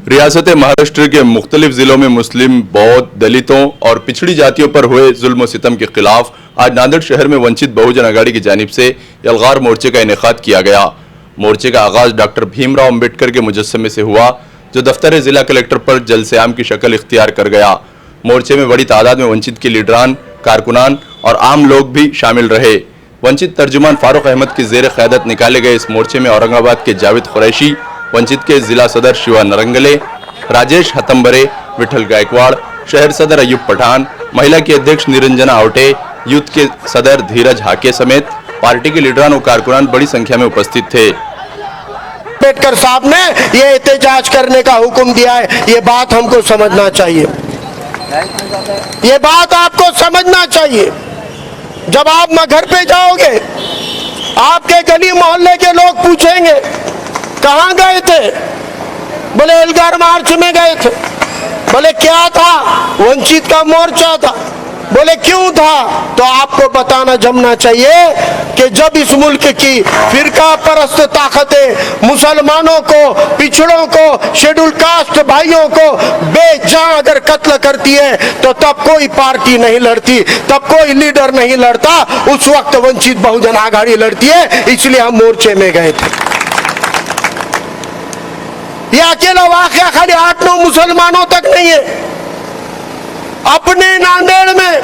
रियासत महाराष्ट्र के मुख्तलिफ जिलों में मुस्लिम, बौद्ध, दलितों और पिछड़ी जातियों पर हुए जुल्म सितम के खिलाफ आज नांदेड़ शहर में वंचित बहुजन आघाड़ी की जानिब से यलगार मोर्चे का इनेकाद किया गया। मोर्चे का आगाज डॉक्टर भीमराव अम्बेडकर के मुजस्समे से हुआ, जो दफ्तर जिला कलेक्टर पर जलसे-आम की शक्ल इख्तियार कर गया। मोर्चे में बड़ी तादाद में वंचित के लीडरान, कारकुनान और आम लोग भी शामिल रहे। वंचित तर्जुमान फारूक अहमद की जेर क़यादत निकाले गए इस मोर्चे में औरंगाबाद के जावेद कुरैशी, वंचित के जिला सदर शिवा नरंगले, राजेश हतंबरे, विठल गायकवाड़, शहर सदर अयूब पठान, महिला की अध्यक्ष निरंजना आवटे, यूथ के सदर धीरज हाके समेत पार्टी के लीडरान और कारकुनान बड़ी संख्या में उपस्थित थे। अम्बेडकर साहब ने ये एहतजाज करने का हुक्म दिया है, ये बात हमको समझना चाहिए। ये बात आपको समझना चाहिए। जब आप घर पे जाओगे, आपके गली मोहल्ले के लोग पूछेंगे कहाँ गए थे, बोले एल्गार मार्च में गए थे। बोले क्या था, वंचित का मोर्चा था। बोले क्यों था, तो आपको बताना जमना चाहिए कि जब इस मुल्क की फिरका परस्त ताकतें मुसलमानों को, पिछड़ों को, शेड्यूल कास्ट भाइयों को बेजान अगर कत्ल करती है, तो तब कोई पार्टी नहीं लड़ती, तब कोई लीडर नहीं लड़ता। उस वक्त वंचित बहुजन आघाड़ी लड़ती है, इसलिए हम मोर्चे में गए थे। यह अकेला वाकया खाली 8-9 मुसलमानों तक नहीं है। अपने नांदेड़ में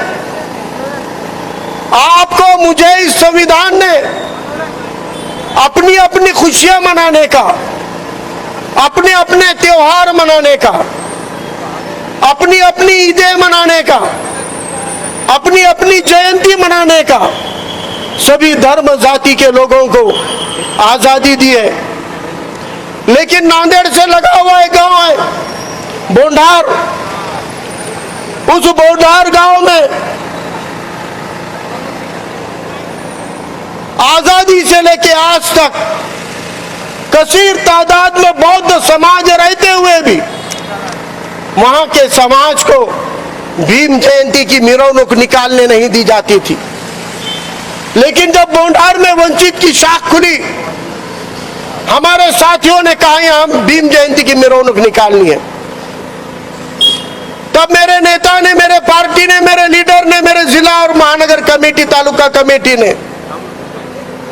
आपको, मुझे इस संविधान ने अपनी अपनी खुशियां मनाने का, अपने अपने त्योहार मनाने का, अपनी अपनी ईदें मनाने का, अपनी अपनी जयंती मनाने का सभी धर्म जाति के लोगों को आजादी दी है। लेकिन नांदेड़ से लगा हुआ एक गांव है बोंडार। उस बोंडार गांव में आजादी से लेके आज तक कसीर तादाद में बौद्ध समाज रहते हुए भी वहां के समाज को भीम जयंती की मिरौनक निकालने नहीं दी जाती थी। लेकिन जब बोंडार में वंचित की शाख खुली, हमारे साथियों ने कहा हम भीम जयंती की मिरौनक निकालनी है, तब मेरे नेता ने, मेरे पार्टी ने, मेरे लीडर ने, मेरे जिला और महानगर कमेटी, तालुका कमेटी ने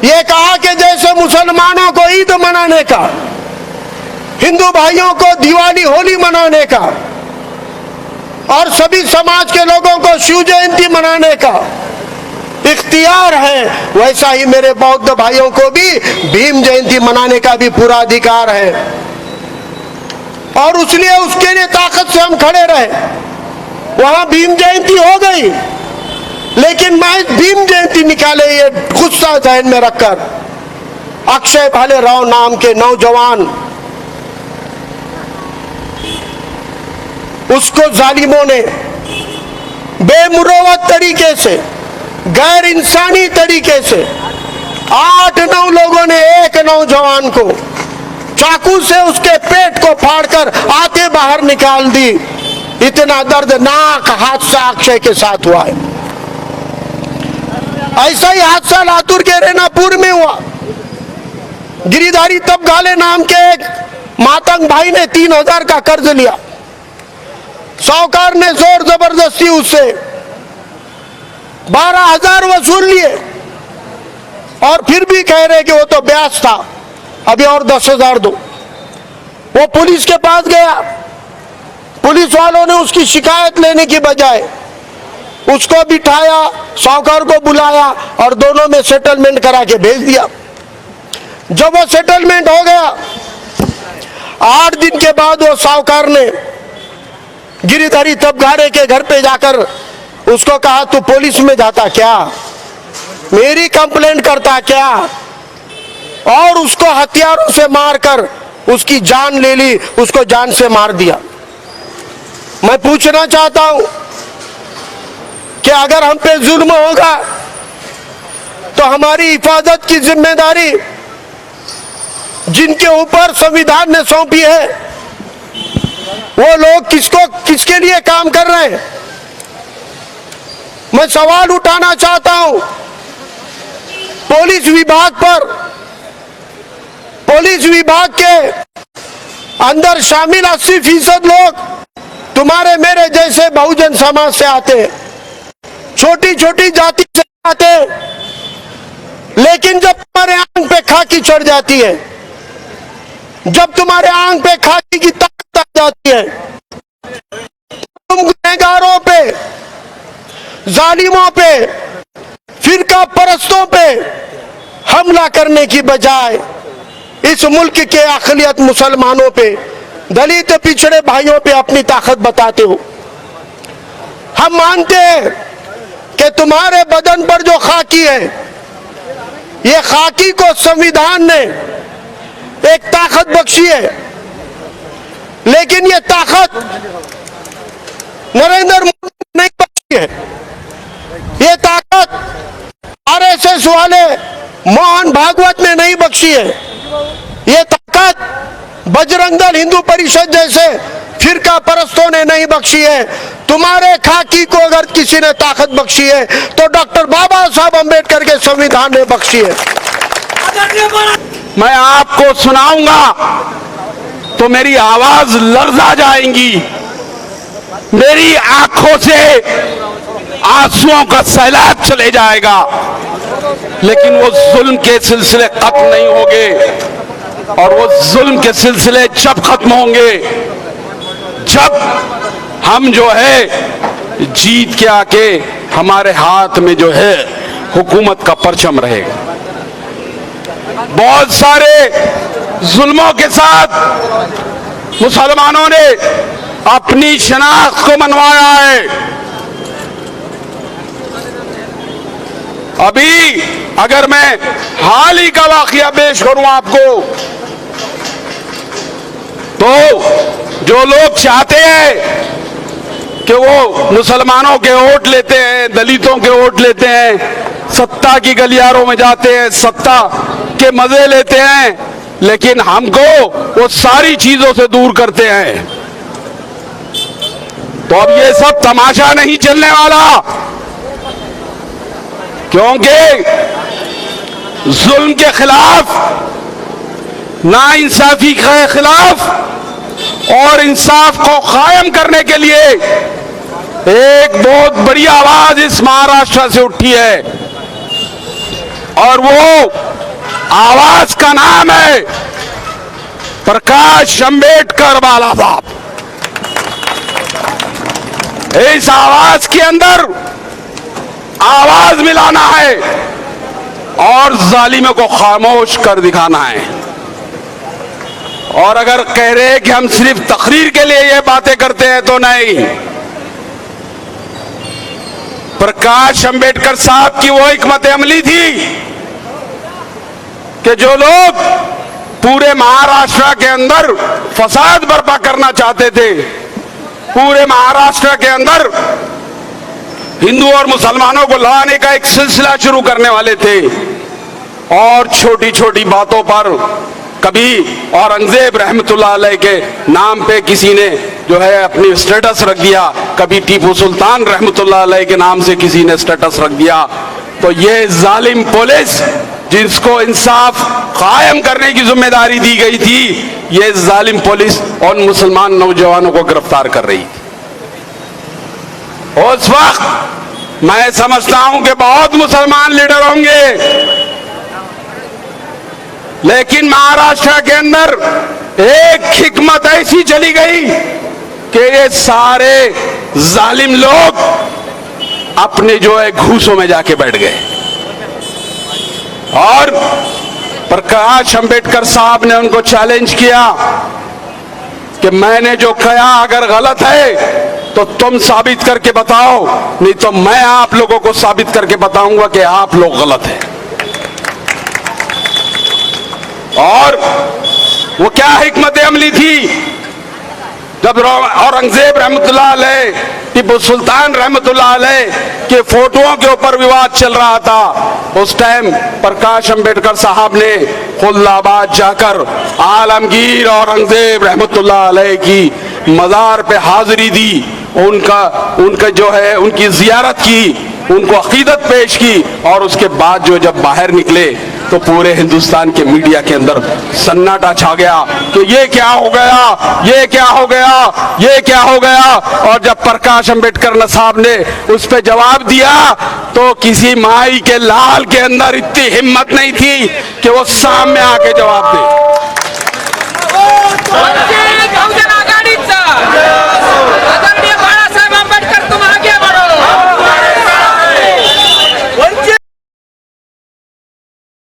यह कहा कि जैसे मुसलमानों को ईद मनाने का, हिंदू भाइयों को दिवाली होली मनाने का और सभी समाज के लोगों को शिव जयंती मनाने का इख्तियार है, वैसा ही मेरे बौद्ध भाइयों को भी भीम जयंती मनाने का भी पूरा अधिकार है। और उसलिए उसके लिए ताकत से हम खड़े रहे। वहां भीम जयंती हो गई, लेकिन मैं भीम जयंती निकाले ये गुस्सा जहन में रखकर अक्षय भाले राव नाम के नौजवान, उसको जालिमों ने बेमुरवत तरीके से, गैर इंसानी तरीके से 8-9 लोगों ने एक नौजवान को चाकू से उसके पेट को फाड़कर आते बाहर निकाल दी। इतना दर्दनाक हादसा अक्षय के साथ हुआ है। ऐसा ही हादसा लातूर के रेनापुर में हुआ। गिरिधारी तबगाले नाम के एक मातंग भाई ने 3000 का कर्ज लिया। साहूकार ने जोर जबरदस्ती उससे 12,000 वसूल लिए और फिर भी कह रहे कि वो तो ब्याज था, अभी और 10,000 दो। वो पुलिस के पास गया। पुलिस वालों ने उसकी शिकायत लेने की बजाय उसको बिठाया, साहूकार को बुलाया और दोनों में सेटलमेंट करा के भेज दिया। जब वो सेटलमेंट हो गया, 8 दिन के बाद वो साहूकार ने गिरिधारी तबगारे के घर पे जाकर उसको कहा, तू पुलिस में जाता क्या, मेरी कंप्लेंट करता क्या, और उसको हथियारों से मारकर उसकी जान ले ली, उसको जान से मार दिया। मैं पूछना चाहता हूं कि अगर हम पे जुल्म होगा तो हमारी हिफाजत की जिम्मेदारी जिनके ऊपर संविधान ने सौंपी है, वो लोग किसके लिए काम कर रहे हैं? मैं सवाल उठाना चाहता हूं पुलिस विभाग पर, पुलिस विभाग के अंदर शामिल 80% लोग तुम्हारे मेरे जैसे बहुजन समाज से आते हैं, छोटी छोटी जाति से आते हैं, लेकिन जब तुम्हारे आंख पे खाकी चढ़ जाती है, जब तुम्हारे आंख पे खाकी की ताकत आ जाती है, तुम गुनहगारों पे, जालिमों पे, फिरका परस्तों पे हमला करने की बजाय इस मुल्क के अक़लियत मुसलमानों पे, दलित पिछड़े भाइयों पे अपनी ताकत बताते हो। हम मानते हैं कि तुम्हारे बदन पर जो खाकी है, ये खाकी को संविधान ने एक ताकत बख्शी है, लेकिन ये ताकत नरेंद्र मोदी ने नहीं बख्शी है। ये ताकत आरएसएस वाले मोहन भागवत ने नहीं बख्शी है। ये ताकत बजरंग दल, हिंदू परिषद जैसे फिरका परस्तों ने नहीं बख्शी है। तुम्हारे खाकी को अगर किसी ने ताकत बख्शी है तो डॉक्टर बाबा साहब अम्बेडकर के संविधान ने बख्शी है। मैं आपको सुनाऊंगा तो मेरी आवाज लर्जा जाएंगी, मेरी आंखों से आंसुओं का सैलाब चले जाएगा, लेकिन वो जुल्म के सिलसिले खत्म नहीं होंगे। और वो जुल्म के सिलसिले जब खत्म होंगे जब हम जो है जीत के आके हमारे हाथ में जो है हुकूमत का परचम रहेगा। बहुत सारे जुल्मों के साथ मुसलमानों ने अपनी शनाख्त को मनवाया है। अभी अगर मैं हाल ही का वाकया पेश करूं आपको, तो जो लोग चाहते हैं कि वो मुसलमानों के वोट लेते हैं, दलितों के वोट लेते हैं, सत्ता की गलियारों में जाते हैं, सत्ता के मजे लेते हैं, लेकिन हमको वो सारी चीजों से दूर करते हैं। तो अब ये सब तमाशा नहीं चलने वाला, क्योंकि जुल्म के खिलाफ, नाइंसाफी के खिलाफ और इंसाफ को कायम करने के लिए एक बहुत बड़ी आवाज इस महाराष्ट्र से उठी है, और वो आवाज का नाम है प्रकाश अंबेडकर बाला साहब। इस आवाज के अंदर आवाज मिलाना है और जालिमों को खामोश कर दिखाना है। और अगर कह रहे हैं कि हम सिर्फ तकरीर के लिए ये बातें करते हैं, तो नहीं। प्रकाश अंबेडकर साहब की वो हिकमत अमली थी कि जो लोग पूरे महाराष्ट्र के अंदर फसाद बर्पा करना चाहते थे, पूरे महाराष्ट्र के अंदर हिंदू और मुसलमानों को लड़ाने का एक सिलसिला शुरू करने वाले थे, और छोटी छोटी बातों पर कभी औरंगजेब रहमतुल्लाह अलैह के नाम पे किसी ने जो है अपनी स्टेटस रख दिया, कभी टीपू सुल्तान रहमतुल्लाह अलैह के नाम से किसी ने स्टेटस रख दिया। तो ये जालिम पुलिस जिसको इंसाफ कायम करने की जिम्मेदारी दी गई थी, ये जालिम पुलिस उन मुसलमान नौजवानों को गिरफ्तार कर रही थी। उस वक्त मैं समझता हूं कि बहुत मुसलमान लीडर होंगे, लेकिन महाराष्ट्र के अंदर एक हिकमत ऐसी चली गई कि ये सारे जालिम लोग अपने जो है घूसों में जाके बैठ गए। और प्रकाश अंबेडकर साहब ने उनको चैलेंज किया कि मैंने जो कहा अगर गलत है तो तुम साबित करके बताओ, नहीं तो मैं आप लोगों को साबित करके बताऊंगा कि आप लोग गलत हैं। और वो क्या हिकमत अमली थी, जब औरंगजेब रहमतुल्लाह अलैह, टीपू सुल्तान रहमतुल्लाह अलैह के फोटोओं के ऊपर विवाद चल रहा था, उस टाइम प्रकाश अंबेडकर साहब ने खुल्लाबाद जाकर आलमगीर औरंगजेब रहमतुल्लाह अलैह की मज़ार पे हाजिरी दी, उनका जो है उनकी जियारत की, उनको अकीदत पेश की, और उसके बाद जो जब बाहर निकले तो पूरे हिंदुस्तान के मीडिया के अंदर सन्नाटा छा गया कि ये क्या हो गया, ये क्या हो गया, ये क्या हो गया। और जब प्रकाश अंबेडकर साहब ने उस पर जवाब दिया तो किसी माई के लाल के अंदर इतनी हिम्मत नहीं थी कि वो सामने आके जवाब दे।